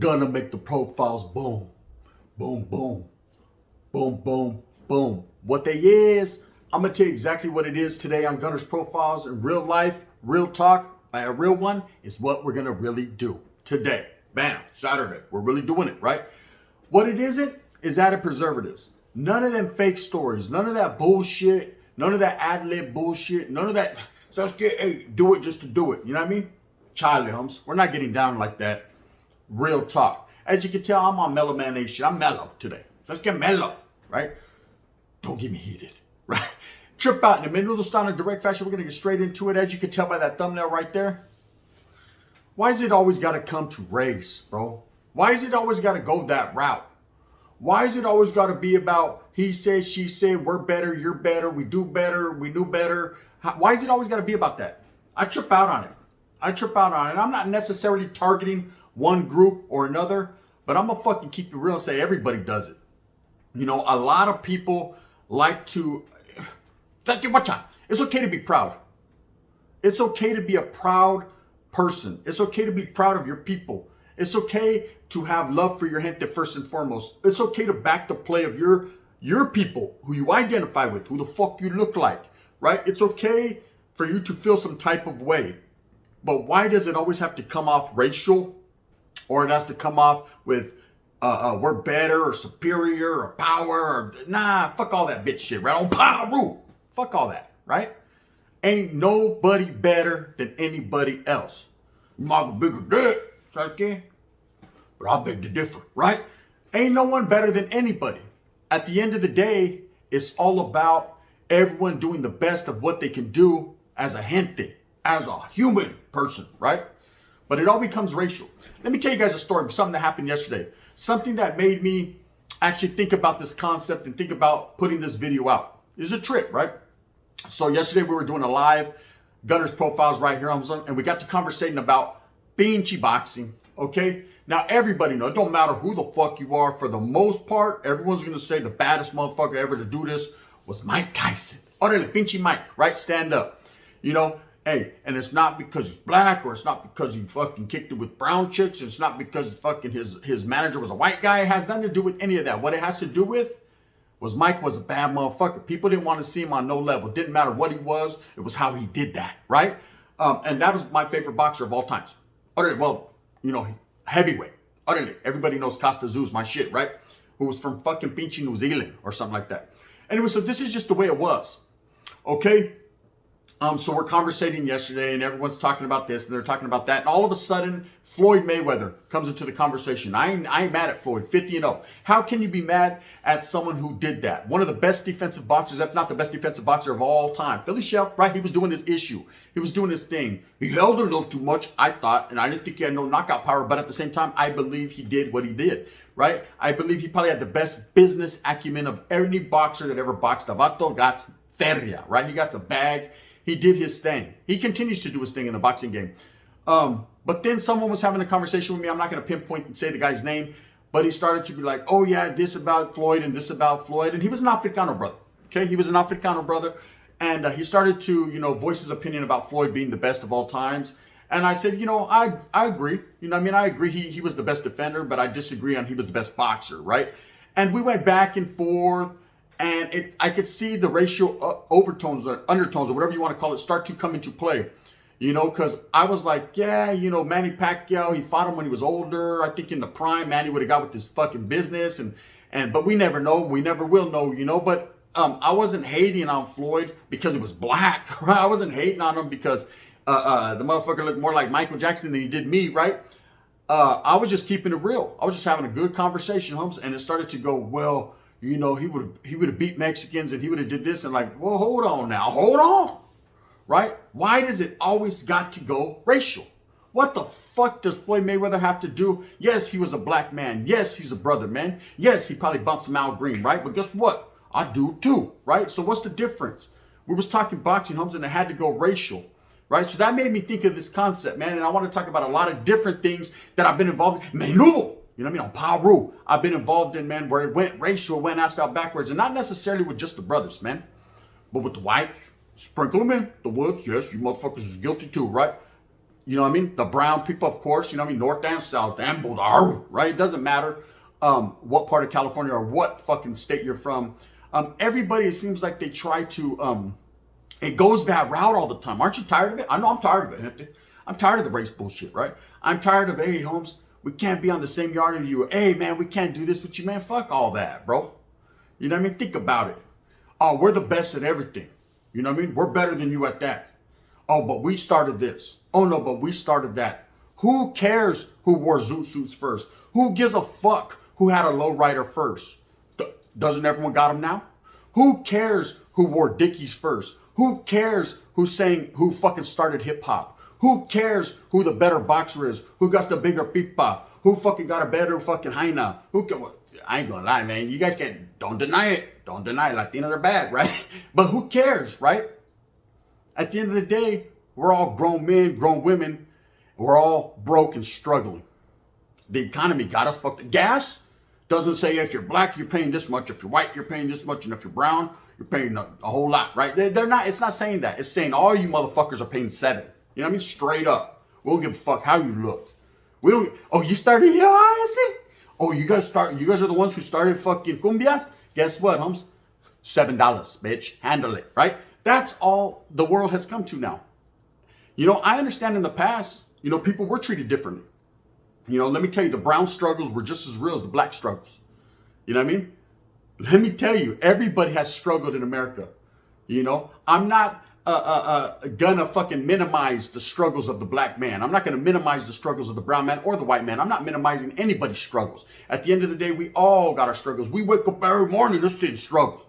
Gonna make the profiles boom, boom, boom, boom, boom, boom. What they is, I'm gonna tell you exactly what it is today on Gunner's Profiles in real life, real talk, by a real one, is what we're gonna really do today. Bam, Saturday, we're really doing it, right? What it isn't is added preservatives. None of them fake stories, none of that bullshit, none of that ad-lib bullshit, none of that, so let's get, hey, do it just to do it, you know what I mean? Charlie Holmes, we're not getting down like that. Real talk. As you can tell, I'm on Mellow Man Nation. I'm mellow today. So let's get mellow, right? Don't get me heated, right? Trip out in a minute. We'll start in a direct fashion. We're going to get straight into it. As you can tell by that thumbnail right there. Why is it always got to come to race, bro? Why is it always got to go that route? Why is it always got to be about he said, she said, we're better, you're better, we do better, we knew better? Why is it always got to be about that? I trip out on it. I'm not necessarily targeting one group or another, but I'm gonna fucking keep it real and say everybody does it. You know, a lot of people like to, it's okay to be proud. It's okay to be a proud person. It's okay to be proud of your people. It's okay to have love for your gente first and foremost. It's okay to back the play of your people, who you identify with, who the fuck you look like, right? It's okay for you to feel some type of way. But why does it always have to come off racial? Or it has to come off with we're better or superior or power or nah, fuck all that bitch shit, right? On power, fuck all that, right? Ain't nobody better than anybody else. You might have a bigger dick, okay? But I beg to differ, right? Ain't no one better than anybody. At the end of the day, it's all about everyone doing the best of what they can do as a gente, as a human person, right? But it all becomes racial. Let me tell you guys a story, something that happened yesterday. Something that made me actually think about this concept and think about putting this video out. It's a trip, right? So yesterday we were doing a live Gunner's Profiles right here on Zoom, and we got to conversating about pinche boxing, okay? Now everybody knows, it don't matter who the fuck you are, for the most part, everyone's gonna say the baddest motherfucker ever to do this was Mike Tyson. Orale, pinche Mike, right? Stand up. You know, hey, and it's not because he's black, or it's not because he fucking kicked it with brown chicks. It's not because fucking his manager was a white guy. It has nothing to do with any of that. What it has to do with was Mike was a bad motherfucker. People didn't want to see him on no level. Didn't matter what he was. It was how he did that, right? And that was my favorite boxer of all times. Utterly, well, you know, heavyweight. Utterly. Everybody knows Costa Zoo's my shit, right? Who was from fucking pinche New Zealand or something like that. Anyway, so this is just the way it was. Okay? So we're conversating yesterday and everyone's talking about this and they're talking about that. And all of a sudden, Floyd Mayweather comes into the conversation. I ain't mad at Floyd, 50-0. How can you be mad at someone who did that? One of the best defensive boxers, if not the best defensive boxer of all time. Philly Shell, right? He was doing his issue. He was doing his thing. He held a little too much, I thought, and I didn't think he had no knockout power. But at the same time, I believe he did what he did, right? I believe he probably had the best business acumen of any boxer that ever boxed. Vato got feria, right? He got a bag. He did his thing. He continues to do his thing in the boxing game. But then someone was having a conversation with me. I'm not going to pinpoint and say the guy's name, but he started to be like, oh yeah, this about Floyd and this about Floyd. And he was an Africano brother. Okay. He was an Africano brother. And he started to, you know, voice his opinion about Floyd being the best of all times. And I said, you know, I agree. You know what I mean? I agree he was the best defender, but I disagree on he was the best boxer, right? And we went back and forth. And I could see the racial overtones or undertones or whatever you want to call it start to come into play, you know, because I was like, yeah, you know, Manny Pacquiao, he fought him when he was older. I think in the prime, Manny would have got with his fucking business. But we never know. We never will know, you know. But I wasn't hating on Floyd because he was black, right? I wasn't hating on him because the motherfucker looked more like Michael Jackson than he did me, right? I was just keeping it real. I was just having a good conversation, Holmes. And it started to go, well, you know, he would have beat Mexicans and he would have did this and like, well, hold on now, hold on, right? Why does it always got to go racial? What the fuck does Floyd Mayweather have to do? Yes, he was a black man. Yes, he's a brother, man. Yes, he probably bumped some Al Green, right? But guess what? I do too, right? So what's the difference? We was talking boxing, Holmes, and it had to go racial, right? So that made me think of this concept, man. And I want to talk about a lot of different things that I've been involved in. Menudo. You know what I mean? On Paru, I've been involved in, man, where it went racial, went asked out backwards, and not necessarily with just the brothers, man, but with the whites. Sprinkle them in. The Woods, yes, you motherfuckers is guilty too, right? You know what I mean? The brown people, of course, you know what I mean? North and south and both, right? It doesn't matter what part of California or what fucking state you're from. Everybody, it seems like they try to, it goes that route all the time. Aren't you tired of it? I know I'm tired of it. I'm tired of the race bullshit, right? I'm tired of, hey, Holmes, we can't be on the same yard as you. Hey, man, we can't do this with you, man. Fuck all that, bro. You know what I mean? Think about it. Oh, we're the best at everything. You know what I mean? We're better than you at that. Oh, but we started this. Oh, no, but we started that. Who cares who wore zoot suits first? Who gives a fuck who had a lowrider first? Doesn't everyone got them now? Who cares who wore Dickies first? Who cares who fucking started hip hop? Who cares who the better boxer is? Who got the bigger pipa? Who fucking got a better fucking hyena? I ain't gonna lie, man. You guys don't deny it. Don't deny it. Latinos are bad, right? But who cares, right? At the end of the day, we're all grown men, grown women. We're all broke and struggling. The economy got us fucked. Gas doesn't say if you're black, you're paying this much. If you're white, you're paying this much. And if you're brown, you're paying a whole lot, right? They're not, it's not saying that. It's saying all you motherfuckers are paying 7. You know what I mean? Straight up. We don't give a fuck how you look. We don't, oh, you started here, I see. Oh, you guys are the ones who started fucking cumbias? Guess what, Holmes? $7, bitch. Handle it, right? That's all the world has come to now. You know, I understand in the past, you know, people were treated differently. You know, let me tell you, the brown struggles were just as real as the black struggles. You know what I mean? Let me tell you, everybody has struggled in America. You know, I'm not gonna fucking minimize the struggles of the black man. I'm not gonna minimize the struggles of the brown man or the white man. I'm not minimizing anybody's struggles. At the end of the day, we all got our struggles. We wake up every morning, this shit struggle,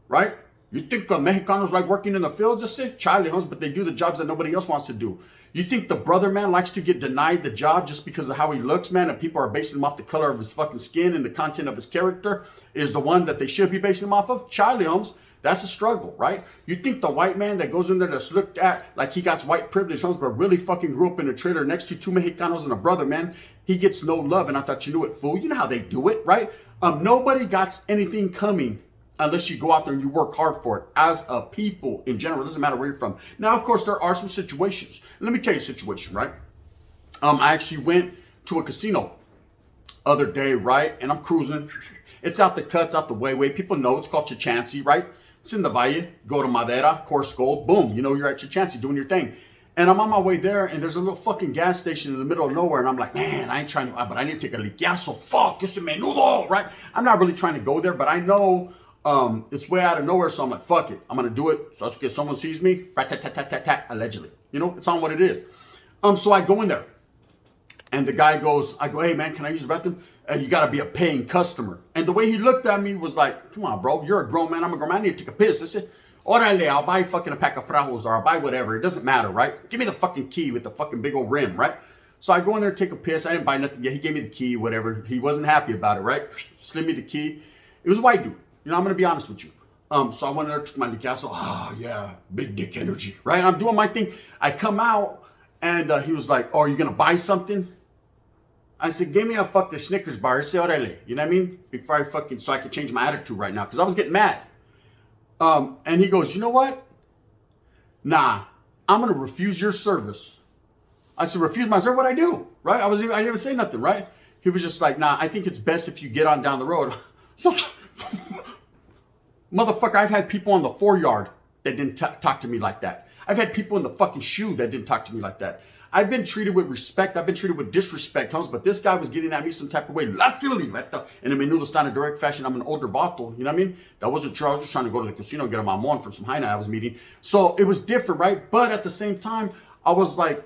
right? You think the Mexicanos like working in the fields? Just say, Charlie, Holmes, but they do the jobs that nobody else wants to do. You think the brother man likes to get denied the job just because of how he looks, man, and people are basing him off the color of his fucking skin and the content of his character is the one that they should be basing him off of? Charlie, Holmes, that's a struggle, right? You think the white man that goes in there that's looked at like he got white privilege, Holmes, but really fucking grew up in a trailer next to 2 Mexicanos and a brother, man, he gets no love, and I thought you knew it, fool. You know how they do it, right? Nobody got anything coming unless you go out there and you work hard for it as a people in general. It doesn't matter where you're from. Now, of course, there are some situations. Let me tell you a situation, right? I actually went to a casino other day, right? And I'm cruising. It's out the cuts, out the way. People know it's called Chichansi, right? It's in the Valle. Go to Madera, Course Gold. Boom. You know you're at Chichansi doing your thing. And I'm on my way there, and there's a little fucking gas station in the middle of nowhere, and I'm like, man, I ain't trying to, but I need to take a liquiazo. Fuck, it's a menudo, right? I'm not really trying to go there, but I know it's way out of nowhere, so I'm like, fuck it, I'm gonna do it. So if someone sees me, allegedly, you know, it's on what it is. So I go in there, and the guy goes, I go, hey man, can I use the bathroom? You gotta be a paying customer. And the way he looked at me was like, come on, bro, you're a grown man, I'm a grown man, I need to take a piss. I said, orale, I'll buy fucking a pack of frajos, or I'll buy whatever. It doesn't matter, right? Give me the fucking key with the fucking big old rim, right? So I go in there, take a piss. I didn't buy nothing yet. He gave me the key, whatever. He wasn't happy about it, right? Slid me the key. It was a white dude. You know, I'm going to be honest with you. So I went in there, took my liquidazo. Ah, yeah, big dick energy, right? I'm doing my thing. I come out, and he was like, oh, are you going to buy something? I said, give me a fucking Snickers bar. I said, orale. You know what I mean? Before I fucking, so I could change my attitude right now, because I was getting mad. And he goes, you know what? Nah, I'm going to refuse your service. I said, refuse my service? What'd I do? Right? I didn't even say nothing, right? He was just like, nah, I think it's best if you get on down the road. So, motherfucker, I've had people on the 4-yard that didn't talk to me like that. I've had people in the fucking shoe that didn't talk to me like that. I've been treated with respect. I've been treated with disrespect, Holmes, but this guy was getting at me some type of way. Luckily, in a menudo stand in direct fashion, I'm an older vato, you know what I mean? That wasn't true. I was just trying to go to the casino and get a mamon from some hyena I was meeting. So it was different, right? But at the same time, I was like,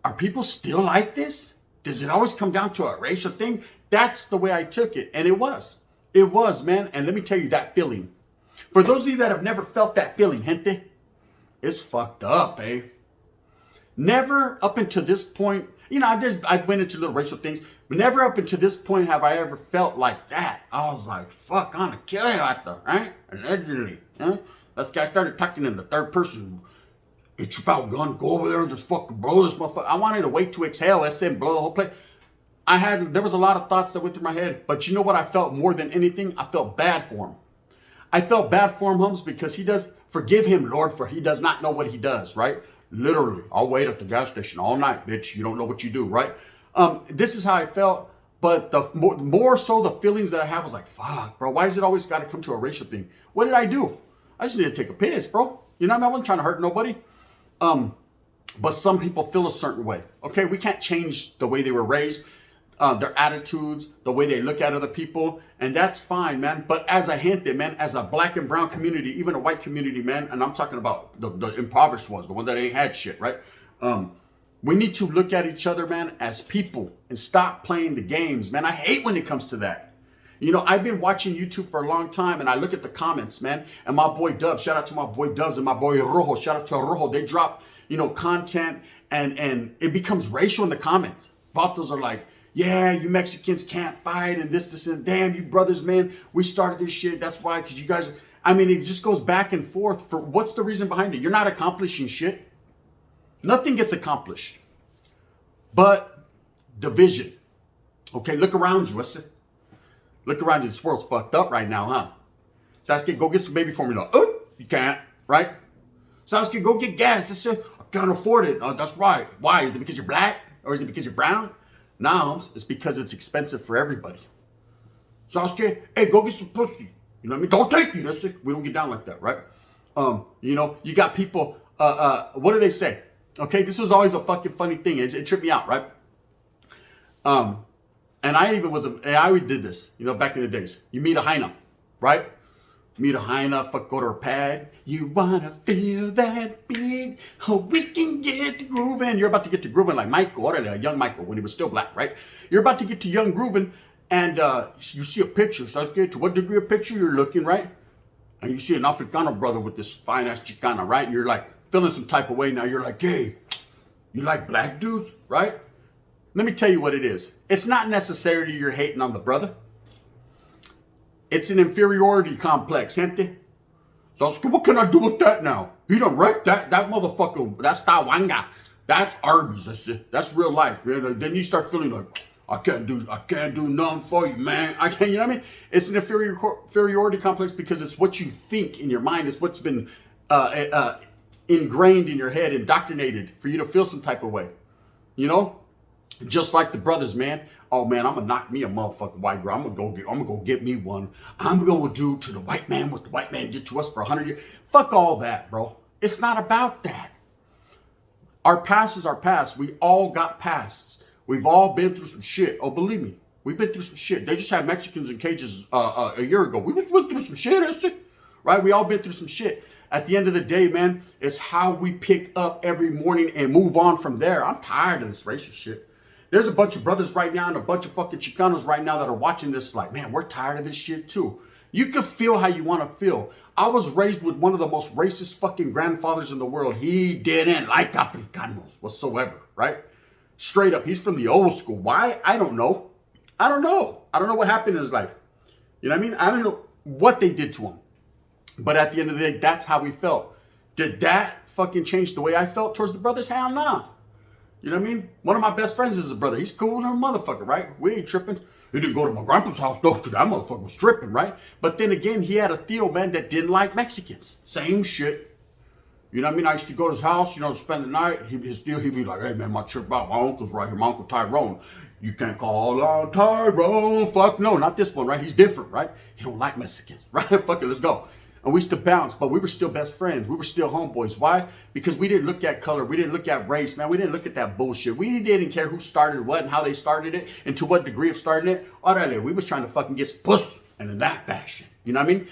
are people still like this? Does it always come down to a racial thing? That's the way I took it. And it was. It was, man. And let me tell you that feeling. For those of you that have never felt that feeling, gente, it's fucked up, eh? Never up until this point, you know, I went into little racial things, but never up until this point have I ever felt like that. I was like, fuck, I'm gonna kill you out there, right? Allegedly, huh? This guy started talking in the third person. It's about gun, go over there and just fucking blow this motherfucker. I wanted to wait to exhale, I said, blow the whole place. There was a lot of thoughts that went through my head, but you know what I felt more than anything? I felt bad for him. I felt bad for him, Holmes, because forgive him, Lord, for he does not know what he does, right? Literally, I'll wait at the gas station all night, bitch. You don't know what you do, right? This is how I felt. But the more so the feelings that I have was like, fuck, bro, why does it always got to come to a racial thing? What did I do? I just need to take a piss, bro. You know what I mean? I wasn't trying to hurt nobody. But some people feel a certain way. Okay, we can't change the way they were raised, their attitudes, the way they look at other people, and that's fine, man. But as a gente, man, as a black and brown community, even a white community, man, and I'm talking about the impoverished ones, the one that ain't had shit, right? We need to look at each other, man, as people and stop playing the games, man. I hate when it comes to that. You know, I've been watching YouTube for a long time, and I look at the comments, man. And my boy Dubs, shout out to my boy Dubs, and my boy Rojo, shout out to Rojo. They drop, you know, content, and it becomes racial in the comments. Vatos are like, yeah, you Mexicans can't fight, and this, and damn, you brothers, man, we started this shit. That's why, because you guys, I mean, it just goes back and forth. For what's the reason behind it? You're not accomplishing shit. Nothing gets accomplished but division. Okay, look around you. Look around you. This world's fucked up right now, huh? Sasuke, go get some baby formula. You can't, right? Sasuke, go get gas. I can't afford it. That's right. Why? Is it because you're black? Or is it because you're brown? No, it's because it's expensive for everybody. Sasuke, hey, go get some pussy. You know what I mean? Don't take me. That's it. We don't get down like that, right? You know, you got people, what do they say? Okay, this was always a fucking funny thing. It tripped me out, right? And I always did this, you know, back in the days. You meet a hyena, right? Meet a hyena, fuck, go to her pad. You wanna feel that beat? Oh, we can get to grooving. You're about to get to grooving like Michael, or young Michael, when he was still black, right? You're about to get to young grooving, and you see a picture. So to what degree of picture you're looking, right? And you see an Africano brother with this fine ass Chicana, right? And you're like feeling some type of way now. You're like, hey, you like black dudes, right? Let me tell you what it is. It's not necessarily you're hating on the brother. It's an inferiority complex, gente. So what can I do with that now? He done wrecked that motherfucker. That's Tawanga. That's Arby's. That's real life. Then you start feeling like, I can't do nothing for you, man. I can't, you know what I mean? It's an inferiority complex because it's what you think in your mind. It's what's been ingrained in your head, indoctrinated for you to feel some type of way. You know? Just like the brothers, man. Oh man, I'm gonna knock me a motherfucking white girl. I'm gonna go get me one. I'm gonna do to the white man what the white man did to us for 100 years. Fuck all that, bro. It's not about that. Our past is our past. We all got pasts. We've all been through some shit. Oh, believe me, we've been through some shit. They just had Mexicans in cages a year ago. We went through some shit, right? We all been through some shit. At the end of the day, man, it's how we pick up every morning and move on from there. I'm tired of this racial shit. There's a bunch of brothers right now and a bunch of fucking Chicanos right now that are watching this like, man, we're tired of this shit too. You can feel how you want to feel. I was raised with one of the most racist fucking grandfathers in the world. He didn't like Africanos whatsoever, right? Straight up. He's from the old school. Why? I don't know. I don't know what happened in his life. You know what I mean? I don't know what they did to him. But at the end of the day, that's how we felt. Did that fucking change the way I felt towards the brothers? Hell no. You know what I mean? One of my best friends is a brother. He's cool than a motherfucker, right? We ain't tripping. He didn't go to my grandpa's house though, because that motherfucker was tripping, right? But then again, he had a Theo, man, that didn't like Mexicans. Same shit. You know what I mean? I used to go to his house, you know, spend the night. He'd be like, hey man, my trip out. My uncle's right here, my Uncle Tyrone. You can't call on Tyrone. Fuck no, not this one, right? He's different, right? He don't like Mexicans, right? Fuck it, let's go. And we used to bounce, but we were still best friends. We were still homeboys. Why? Because we didn't look at color. We didn't look at race, man. We didn't look at that bullshit. We didn't care who started what and how they started it and to what degree of starting it. Orale, we was trying to fucking get some pussy. And in that fashion. You know what I mean?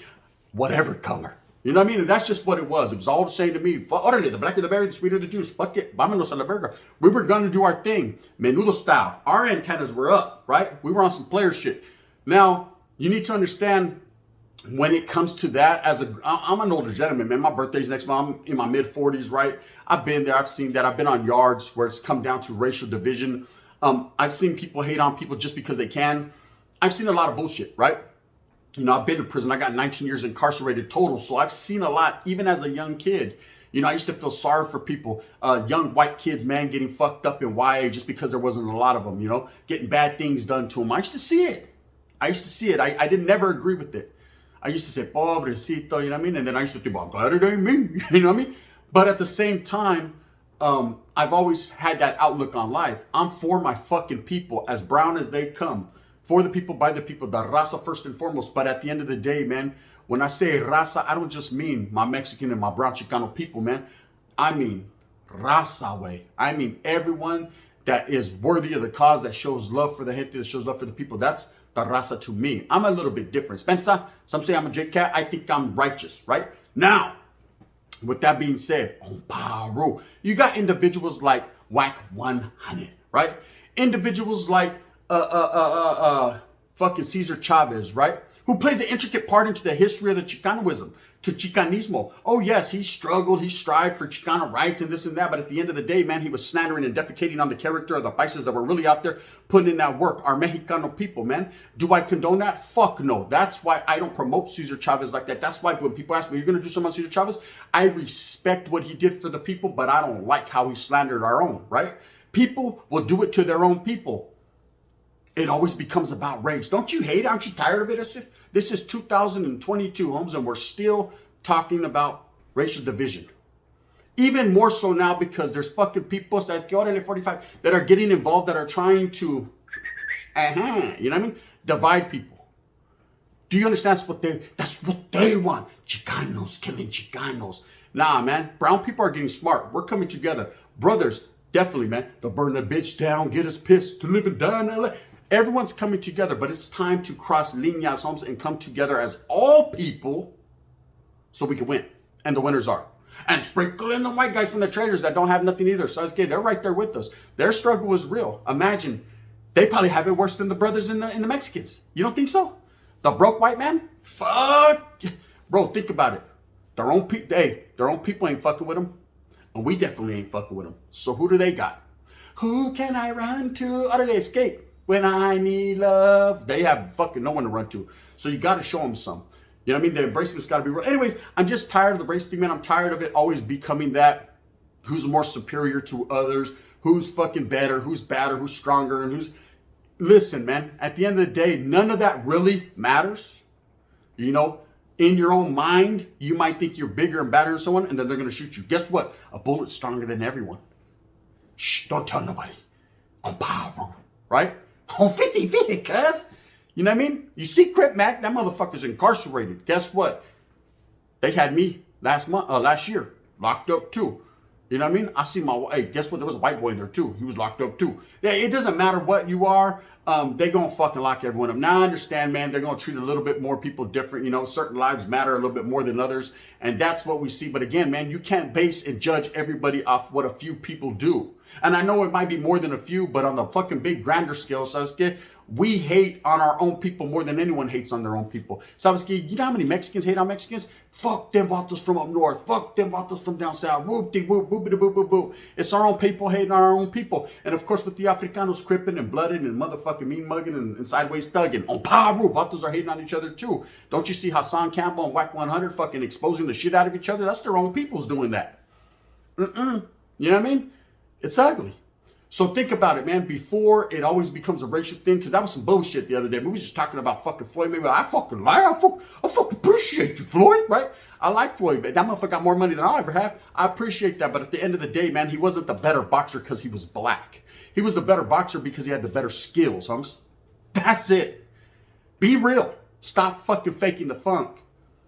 Whatever color. You know what I mean? And that's just what it was. It was all the same to me. Orale, the blacker the berry, the sweeter the juice. Fuck it. Vámonos a la verga. We were going to do our thing. Menudo style. Our antennas were up, right? We were on some player shit. Now, you need to understand, when it comes to that, I'm an older gentleman, man. My birthday's next month. I'm in my mid 40s, right? I've been there. I've seen that. I've been on yards where it's come down to racial division. I've seen people hate on people just because they can. I've seen a lot of bullshit, right? You know, I've been to prison. I got 19 years incarcerated total. So I've seen a lot, even as a young kid. You know, I used to feel sorry for people, young white kids, man, getting fucked up in YA just because there wasn't a lot of them, you know, getting bad things done to them. I used to see it. I didn't never agree with it. I used to say, pobrecito, you know what I mean? And then I used to think, well, I'm glad it ain't me, you know what I mean? But at the same time, I've always had that outlook on life. I'm for my fucking people, as brown as they come. For the people, by the people, the raza first and foremost. But at the end of the day, man, when I say raza, I don't just mean my Mexican and my brown Chicano people, man. I mean raza way. I mean everyone that is worthy of the cause, that shows love for the gente, that shows love for the people. That's the raza to me. I'm a little bit different. Spencer, some say I'm a J-Cat. I think I'm righteous, right? Now, with that being said, Paru, you got individuals like Whack 100, right? Individuals like fucking Cesar Chavez, right? Who plays an intricate part into the history of the Chicanoism, to Chicanismo. Oh yes, he struggled, he strived for Chicano rights and this and that, but at the end of the day, man, he was slandering and defecating on the character of the paisas that were really out there putting in that work. Our Mexicano people, man. Do I condone that? Fuck no. That's why I don't promote Cesar Chavez like that. That's why when people ask me, you're going to do something on Cesar Chavez? I respect what he did for the people, but I don't like how he slandered our own, right? People will do it to their own people. It always becomes about race. Don't you hate it? Aren't you tired of it? This is 2022, Holmes, and we're still talking about racial division. Even more so now because there's fucking people that 45 that are getting involved, that are trying to, you know what I mean? Divide people. Do you understand? That's what they want. Chicanos killing Chicanos. Nah, man. Brown people are getting smart. We're coming together. Brothers, definitely, man. They'll burn the bitch down, get us pissed to live and die in LA. Everyone's coming together, but it's time to cross líneas, Holmes, and come together as all people so we can win. And the winners are. And sprinkle in the white guys from the traders that don't have nothing either. So okay, they're right there with us. Their struggle was real. Imagine, they probably have it worse than the brothers in the Mexicans. You don't think so? The broke white man? Fuck. Bro, think about it. Their own people ain't fucking with them. And we definitely ain't fucking with them. So who do they got? Who can I run to? How do they escape? When I need love. They have fucking no one to run to. So you got to show them some. You know what I mean? The embracement's got to be real. Anyways, I'm just tired of the race thing, man. I'm tired of it always becoming that. Who's more superior to others? Who's fucking better? Who's badder? Who's stronger? And who's... Listen, man. At the end of the day, none of that really matters. You know, in your own mind, you might think you're bigger and badder than someone, and then they're going to shoot you. Guess what? A bullet's stronger than everyone. Shh, don't tell nobody. On power, right? On 50-50, cuz. You know what I mean? You see Crip Mac, that motherfucker's incarcerated. Guess what? They had me last year, locked up too. You know what I mean? I see hey, guess what? There was a white boy there too. He was locked up too. It doesn't matter what you are. They're going to fucking lock everyone up. Now I understand, man, they're going to treat a little bit more people different. You know, certain lives matter a little bit more than others. And that's what we see. But again, man, you can't base and judge everybody off what a few people do. And I know it might be more than a few, but on the fucking big grander scale, Sasuke, we hate on our own people more than anyone hates on their own people. Sasuke, you know how many Mexicans hate on Mexicans? Fuck them vatos from up north. Fuck them vatos from down south. Whoop-de-whoop, boop-de-boop-boop-boop. It's our own people hating on our own people. And of course, with the Africanos cripping and blooded and motherfucking mean mugging and sideways thugging. On Paru, vatos are hating on each other too. Don't you see Hassan Campbell and Whack 100 fucking exposing the shit out of each other? That's their own people's doing that. You know what I mean? It's ugly. So think about it, man, before it always becomes a racial thing, because that was some bullshit the other day. We was just talking about fucking Floyd. Maybe I fucking lie. I fucking appreciate you, Floyd, right? I like Floyd, but that motherfucker got more money than I'll ever have. I appreciate that. But at the end of the day, man, he wasn't the better boxer because he was black. He was the better boxer because he had the better skills, Hums. That's it. Be real. Stop fucking faking the funk.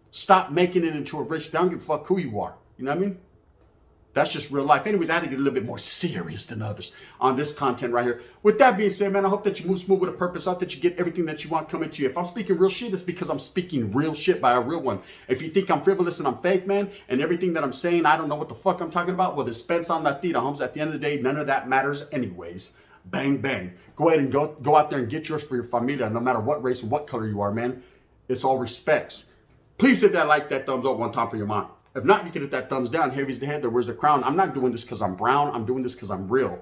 Stop making it into a rich. I don't give a fuck who you are. You know what I mean? That's just real life. Anyways, I had to get a little bit more serious than others on this content right here. With that being said, man, I hope that you move smooth with a purpose. I hope that you get everything that you want coming to you. If I'm speaking real shit, it's because I'm speaking real shit by a real one. If you think I'm frivolous and I'm fake, man, and everything that I'm saying, I don't know what the fuck I'm talking about, well, dispense on that tita, Holmes. At the end of the day, none of that matters anyways. Bang, bang. Go ahead and go out there and get yours for your familia, no matter what race and what color you are, man. It's all respects. Please hit that like, that thumbs up one time for your mom. If not, you can hit that thumbs down. Heavy's the head, there, where's the crown? I'm not doing this because I'm brown. I'm doing this because I'm real.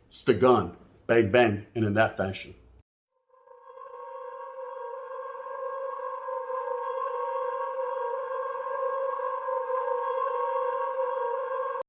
It's the gun. Bang, bang. And in that fashion.